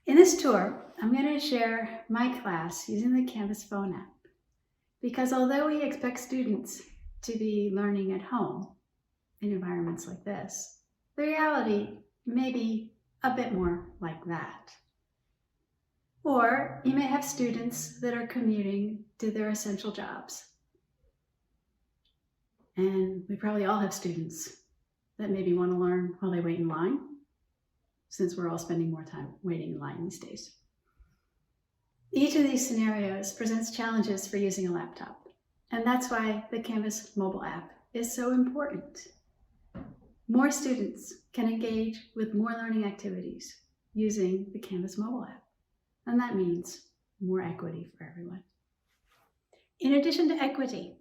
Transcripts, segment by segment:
In this tour, I'm going to share my class using the Canvas phone app. Because although we expect students to be learning at home in environments like this, the reality may be a bit more like that. Or you may have students that are commuting to their essential jobs. And we probably all have students that maybe want to learn while they wait in line, since we're all spending more time waiting in line these days. Each of these scenarios presents challenges for using a laptop, and that's why the Canvas mobile app is so important. More students can engage with more learning activities using the Canvas mobile app, and that means more equity for everyone. In addition to equity,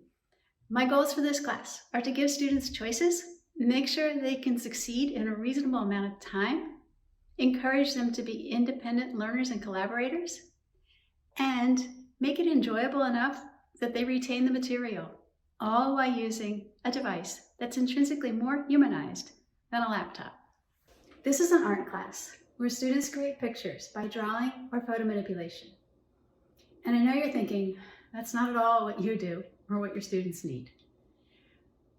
my goals for this class are to give students choices, make sure they can succeed in a reasonable amount of time, encourage them to be independent learners and collaborators, and make it enjoyable enough that they retain the material, all while using a device that's intrinsically more humanized than a laptop. This is an art class where students create pictures by drawing or photo manipulation. And I know you're thinking, that's not at all what you do or what your students need.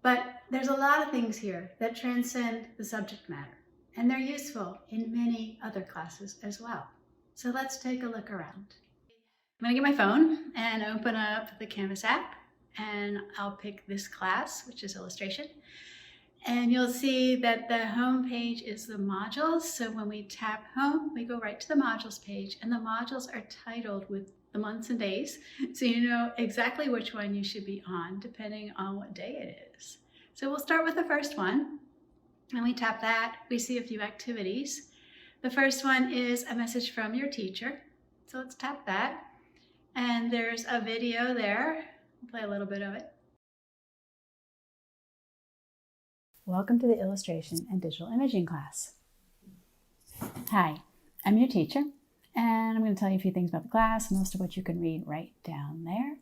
But there's a lot of things here that transcend the subject matter, and they're useful in many other classes as well. So let's take a look around. I'm gonna get my phone and open up the Canvas app, and I'll pick this class, which is illustration. And you'll see that the home page is the modules. So when we tap home, we go right to the modules page, and the modules are titled with the months and days, so you know exactly which one you should be on depending on what day it is. So we'll start with the first one, and we tap that, we see a few activities. The first one is a message from your teacher, so let's tap that, and there's a video there. I'll play a little bit of it. Welcome to the Illustration and Digital Imaging class. Hi, I'm your teacher, and I'm going to tell you a few things about the class, most of which you can read right down there.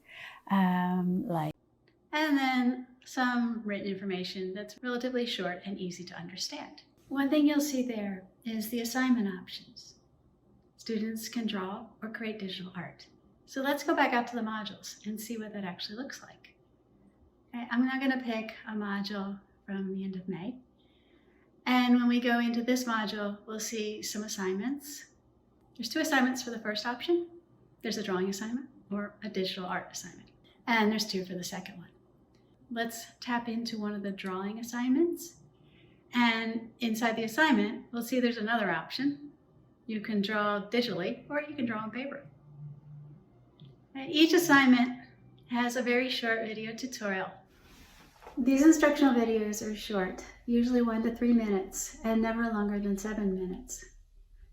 And then some written information that's relatively short and easy to understand. One thing you'll see there is the assignment options. Students can draw or create digital art. So let's go back out to the modules and see what that actually looks like. Okay, I'm now going to pick a module from the end of May. And when we go into this module, we'll see some assignments. There's 2 assignments for the first option. There's a drawing assignment or a digital art assignment. And there's 2 for the second one. Let's tap into one of the drawing assignments. And inside the assignment, we'll see there's another option. You can draw digitally or you can draw on paper. Each assignment has a very short video tutorial. These instructional videos are short, usually 1 to 3 minutes, and never longer than 7 minutes,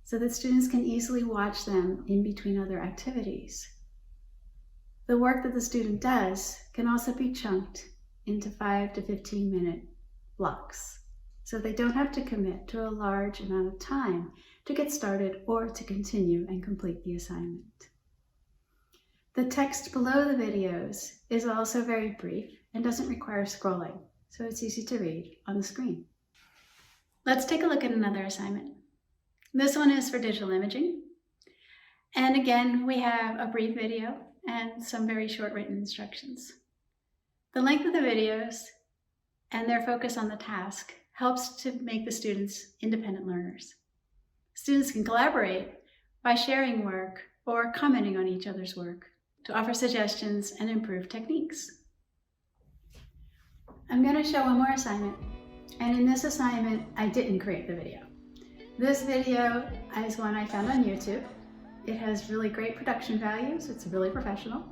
so that students can easily watch them in between other activities. The work that the student does can also be chunked into 5 to 15 minute blocks, so they don't have to commit to a large amount of time to get started or to continue and complete the assignment. The text below the videos is also very brief and doesn't require scrolling, so it's easy to read on the screen. Let's take a look at another assignment. This one is for digital imaging. And again, we have a brief video and some very short written instructions. The length of the videos and their focus on the task helps to make the students independent learners. Students can collaborate by sharing work or commenting on each other's work to offer suggestions and improve techniques. I'm going to show one more assignment, and in this assignment, I didn't create the video. This video is one I found on YouTube. It has really great production values, it's really professional,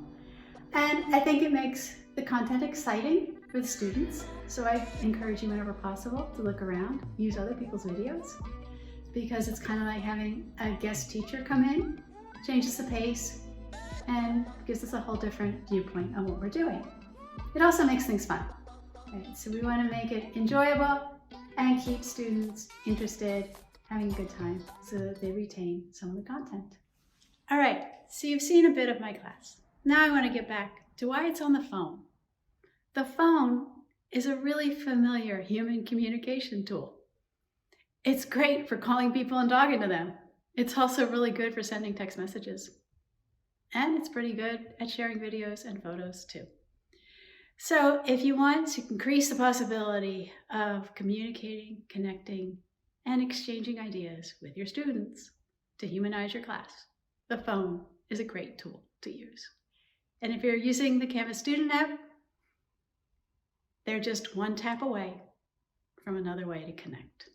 and I think it makes the content exciting for the students, so I encourage you whenever possible to look around, use other people's videos, because it's kind of like having a guest teacher come in, changes the pace, and gives us a whole different viewpoint on what we're doing. It also makes things fun. Right, so we want to make it enjoyable and keep students interested, having a good time, so that they retain some of the content. All right, so you've seen a bit of my class. Now I want to get back to why it's on the phone. The phone is a really familiar human communication tool. It's great for calling people and talking to them. It's also really good for sending text messages. And it's pretty good at sharing videos and photos too. So if you want to increase the possibility of communicating, connecting, and exchanging ideas with your students to humanize your class, the phone is a great tool to use. And if you're using the Canvas Student app, they're just one tap away from another way to connect.